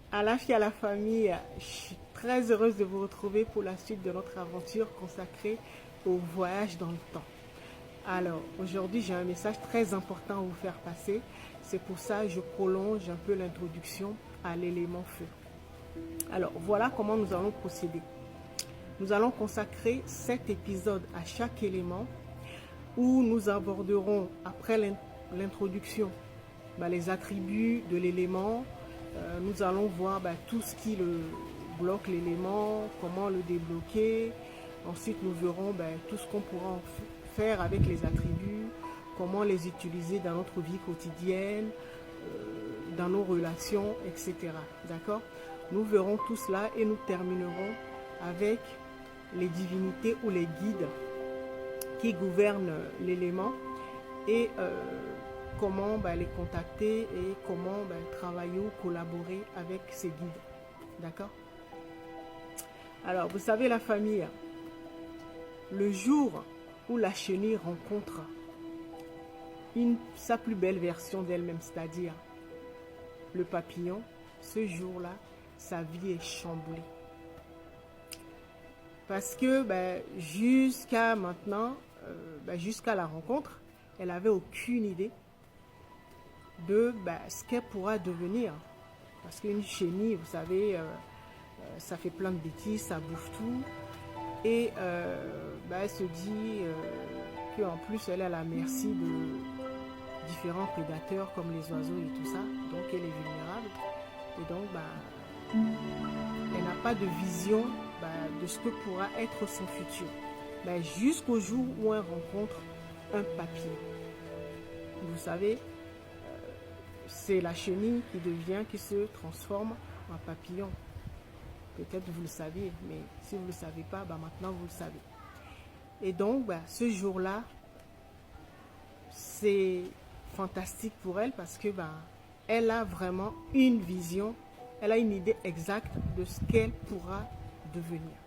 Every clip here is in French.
À la fille, à la famille, je suis très heureuse de vous retrouver pour la suite de notre aventure consacrée au voyage dans le temps. Alors, aujourd'hui, j'ai un message très important à vous faire passer. C'est pour ça que je prolonge un peu l'introduction à l'élément feu. Alors, voilà comment nous allons procéder. Nous allons consacrer 7 épisodes à chaque élément où nous aborderons, après l'introduction, les attributs de l'élément. Nous allons voir tout ce qui bloque l'élément, comment le débloquer. Ensuite, nous verrons tout ce qu'on pourra en faire avec les attributs, comment les utiliser dans notre vie quotidienne, dans nos relations, etc. D'accord? Nous verrons tout cela et nous terminerons avec les divinités ou les guides qui gouvernent l'élément et comment les contacter et comment travailler ou collaborer avec ces guides. D'accord? Alors, vous savez, la famille, le jour où la chenille rencontre sa plus belle version d'elle-même, c'est-à-dire le papillon, ce jour-là, sa vie est chamboulée. Parce que jusqu'à maintenant, jusqu'à la rencontre, elle n'avait aucune idée de ce qu'elle pourra devenir. Parce qu'une chenille, vous savez, ça fait plein de bêtises, ça bouffe tout. Et elle se dit qu'en plus, elle est à la merci de différents prédateurs comme les oiseaux et tout ça. Donc, elle est vulnérable. Et donc, elle n'a pas de vision de ce que pourra être son futur. Jusqu'au jour où elle rencontre un papillon. Vous savez, c'est la chenille qui se transforme en papillon. Peut-être vous le saviez, mais si vous ne le savez pas, maintenant vous le savez. Et donc, ce jour-là, c'est fantastique pour elle parce que elle a vraiment une vision, elle a une idée exacte de ce qu'elle pourra devenir.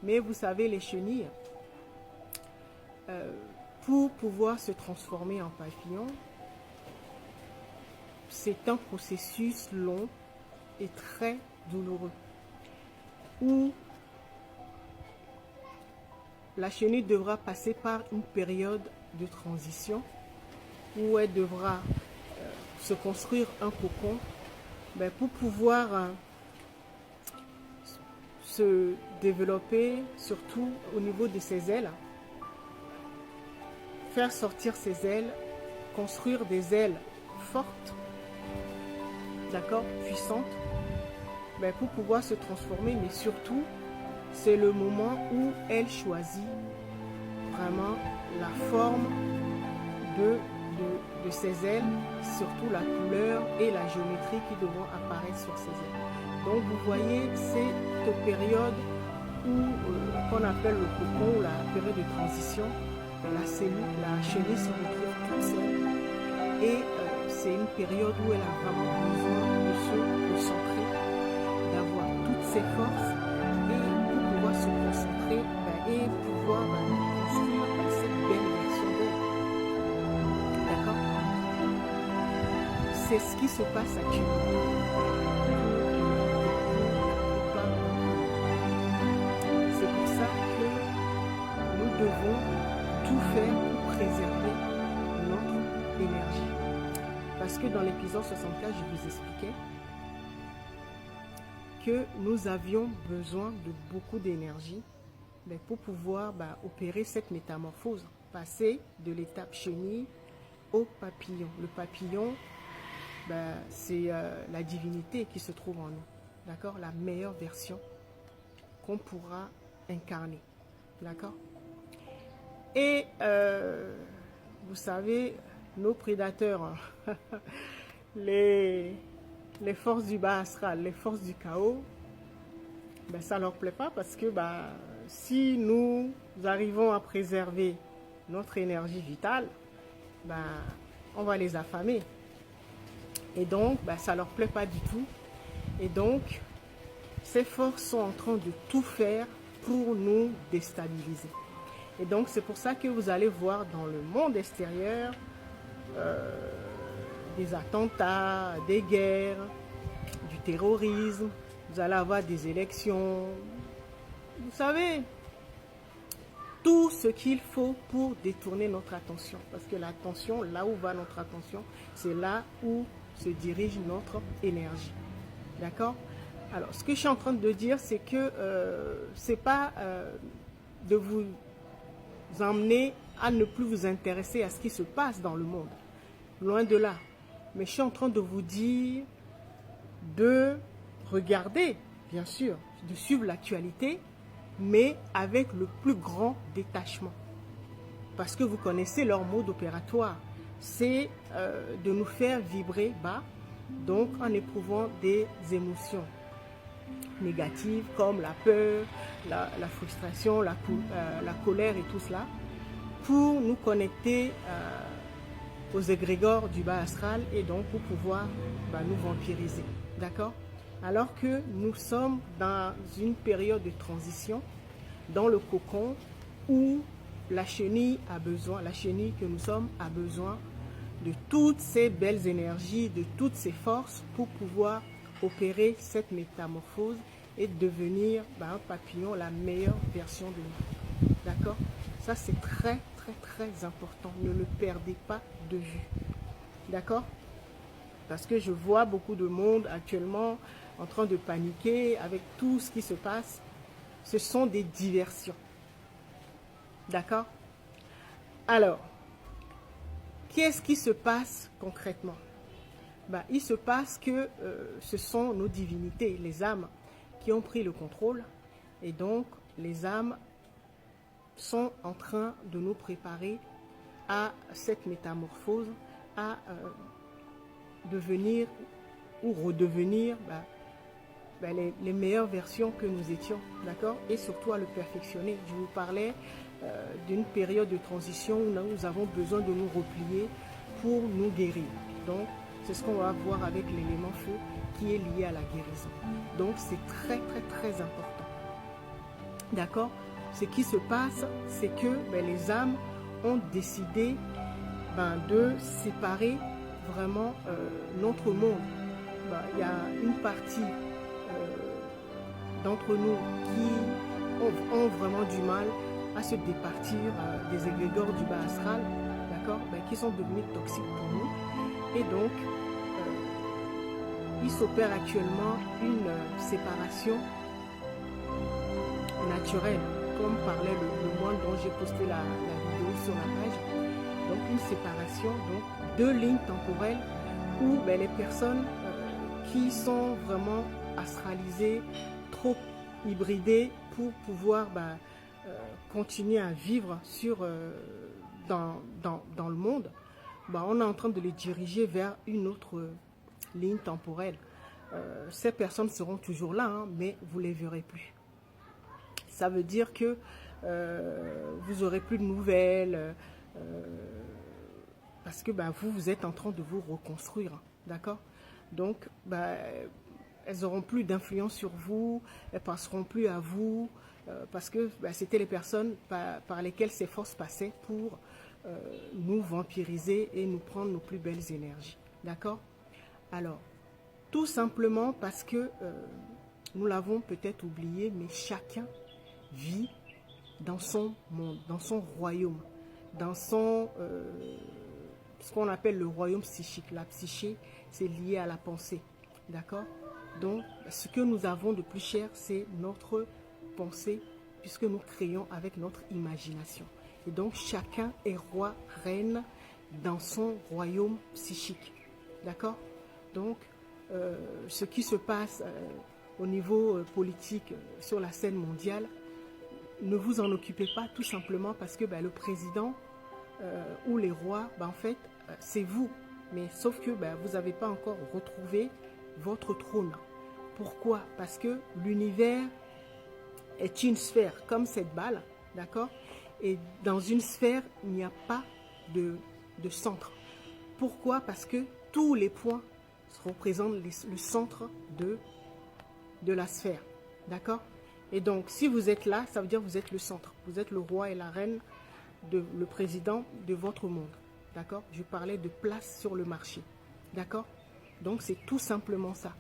Mais vous savez, les chenilles, pour pouvoir se transformer en papillon, c'est un processus long et très douloureux, où la chenille devra passer par une période de transition, où elle devra se construire un cocon pour pouvoir se développer, surtout au niveau de ses ailes, faire sortir ses ailes, construire des ailes fortes, d'accord, puissantes, pour pouvoir se transformer. Mais surtout, c'est le moment où elle choisit vraiment la forme de ses ailes, surtout la couleur et la géométrie qui devront apparaître sur ses ailes. Donc vous voyez cette période où qu'on appelle le cocon, la période de transition, la chenille se retrouve toute seule et c'est une période où elle a vraiment besoin de se concentrer, d'avoir toutes ses forces et pour pouvoir se concentrer et pouvoir construire cette belle version d'elle. D'accord? C'est ce qui se passe actuellement. C'est pour ça que nous devons tout faire pour préserver notre énergie. Parce que dans l'épisode 64, je vous expliquais que nous avions besoin de beaucoup d'énergie pour pouvoir opérer cette métamorphose, passer de l'étape chenille au papillon. Le papillon, c'est la divinité qui se trouve en nous, d'accord, la meilleure version qu'on pourra incarner, d'accord. Et vous savez, nos prédateurs, les forces du bas astral, les forces du chaos, ça ne leur plaît pas parce que si nous arrivons à préserver notre énergie vitale, on va les affamer. Et donc, ça ne leur plaît pas du tout. Et donc, ces forces sont en train de tout faire pour nous déstabiliser. Et donc, c'est pour ça que vous allez voir dans le monde extérieur des attentats, des guerres, du terrorisme, vous allez avoir des élections. Vous savez, tout ce qu'il faut pour détourner notre attention. Parce que l'attention, là où va notre attention, c'est là où se dirige notre énergie. D'accord? Alors, ce que je suis en train de dire, c'est que c'est pas de vous emmener à ne plus vous intéresser à ce qui se passe dans le monde. Loin de là. Mais je suis en train de vous dire de regarder, bien sûr, de suivre l'actualité, mais avec le plus grand détachement. Parce que vous connaissez leur mode opératoire. C'est de nous faire vibrer bas, donc en éprouvant des émotions négatives comme la peur, la frustration, la colère et tout cela, pour nous connecter aux égrégores du bas astral et donc pour pouvoir nous vampiriser. D'accord? Alors que nous sommes dans une période de transition, dans le cocon où la chenille a besoin, la chenille que nous sommes a besoin de toutes ces belles énergies, de toutes ces forces pour pouvoir opérer cette métamorphose et devenir un papillon, la meilleure version de nous. D'accord? Ça, c'est très, très, très important. Ne le perdez pas de vue. D'accord? Parce que je vois beaucoup de monde actuellement en train de paniquer avec tout ce qui se passe. Ce sont des diversions. D'accord? Alors, qu'est-ce qui se passe concrètement? Il se passe que ce sont nos divinités, les âmes, qui ont pris le contrôle. Et donc, les âmes sont en train de nous préparer à cette métamorphose, à devenir ou redevenir les meilleures versions que nous étions, d'accord? Et surtout à le perfectionner. Je vous parlais d'une période de transition où nous avons besoin de nous replier pour nous guérir. Donc, c'est ce qu'on va voir avec l'élément feu qui est lié à la guérison. Donc, c'est très, très, très important. D'accord? Ce qui se passe, c'est que les âmes ont décidé de séparer vraiment notre monde. Il y a une partie d'entre nous qui ont vraiment du mal à se départir des égrégores du bas astral, d'accord, qui sont devenus toxiques pour nous. Et donc, il s'opère actuellement une séparation naturelle, comme parlait le moine dont j'ai posté la vidéo sur la page. Donc, une séparation, donc, deux lignes temporelles où les personnes qui sont vraiment astralisées, trop hybridées pour pouvoir continuer à vivre dans le monde, on est en train de les diriger vers une autre ligne temporelle. Ces personnes seront toujours là, mais vous ne les verrez plus. Ça veut dire que vous n'aurez plus de nouvelles, parce que vous êtes en train de vous reconstruire, d'accord? Donc, elles n'auront plus d'influence sur vous, elles ne passeront plus à vous, parce que c'était les personnes par lesquelles ces forces passaient pour nous vampiriser et nous prendre nos plus belles énergies. D'accord? Alors, tout simplement parce que nous l'avons peut-être oublié, mais chacun vit dans son monde, dans son royaume, dans son ce qu'on appelle le royaume psychique. La psyché, c'est lié à la pensée. D'accord? Donc, ce que nous avons de plus cher, c'est notre pensée, puisque nous créons avec notre imagination. Et donc, chacun est roi, reine dans son royaume psychique. D'accord? Donc, ce qui se passe au niveau politique sur la scène mondiale, ne vous en occupez pas tout simplement parce que le président ou les rois, en fait, c'est vous. Mais sauf que vous n'avez pas encore retrouvé votre trône. Pourquoi? Parce que l'univers est une sphère comme cette balle, d'accord? Et dans une sphère, il n'y a pas de centre. Pourquoi? Parce que tous les points représentent le centre de la sphère, d'accord? Et donc, si vous êtes là, ça veut dire que vous êtes le centre. Vous êtes le roi et la reine, le président de votre monde, d'accord? Je parlais de place sur le marché, d'accord? Donc, c'est tout simplement ça.